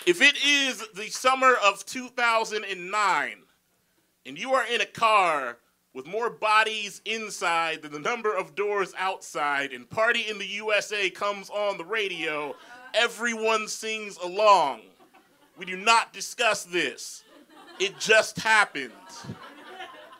If it is the summer of 2009 and you are in a car with more bodies inside than the number of doors outside and Party in the USA comes on the radio, everyone sings along. We do not discuss this. It just happened.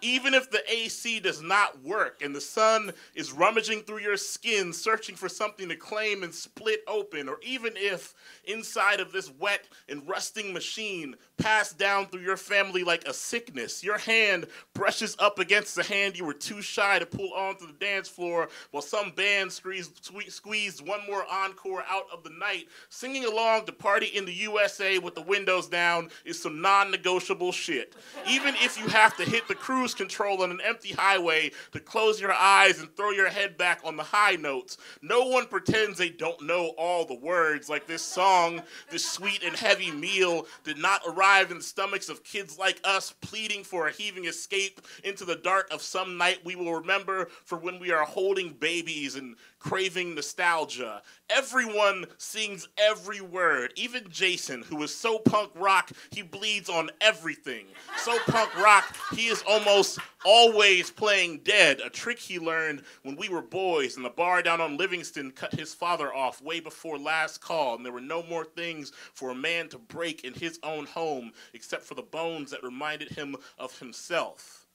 Even if the AC does not work and the sun is rummaging through your skin searching for something to claim and split open, or even if inside of this wet and rusting machine passed down through your family like a sickness, your hand brushes up against the hand you were too shy to pull onto the dance floor while some band squeezed one more encore out of the night, singing along to Party in the USA with the windows down is some non-negotiable shit. Even if you have to hit the cruise control on an empty highway to close your eyes and throw your head back on the high notes, no one pretends they don't know all the words. Like this song, this sweet and heavy meal did not arrive in the stomachs of kids like us pleading for a heaving escape into the dark of some night we will remember for when we are holding babies and craving nostalgia. Everyone sings every word, even Jason, who is so punk rock he bleeds on everything. So punk rock he is almost always playing dead, a trick he learned when we were boys and the bar down on Livingston cut his father off way before last call, and there were no more things for a man to break in his own home except for the bones that reminded him of himself.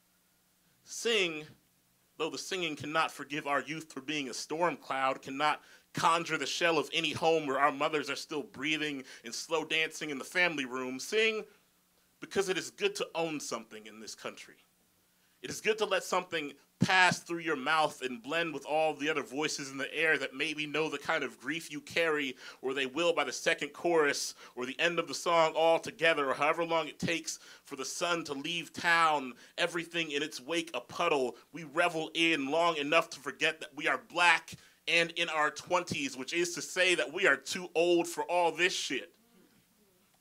Sing, though the singing cannot forgive our youth for being a storm cloud, cannot conjure the shell of any home where our mothers are still breathing and slow dancing in the family room. Sing because it is good to own something in this country. It is good to let something pass through your mouth and blend with all the other voices in the air that maybe know the kind of grief you carry, or they will by the second chorus or the end of the song altogether, or however long it takes for the sun to leave town, everything in its wake a puddle. We revel in long enough to forget that we are black and in our 20s, which is to say that we are too old for all this shit.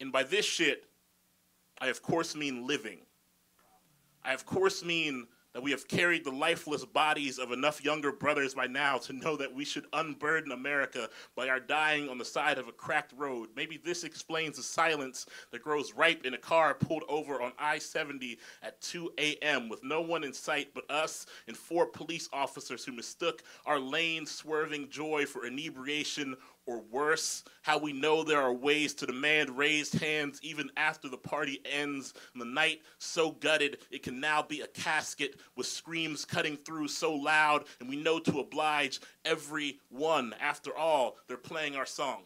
And by this shit, I of course mean living. I of course mean that we have carried the lifeless bodies of enough younger brothers by now to know that we should unburden America by our dying on the side of a cracked road. Maybe this explains the silence that grows ripe in a car pulled over on I-70 at 2 a.m. with no one in sight but us and 4 police officers who mistook our lane-swerving joy for inebriation or worse, how we know there are ways to demand raised hands even after the party ends, and the night so gutted it can now be a casket with screams cutting through so loud, and we know to oblige everyone. After all, they're playing our song.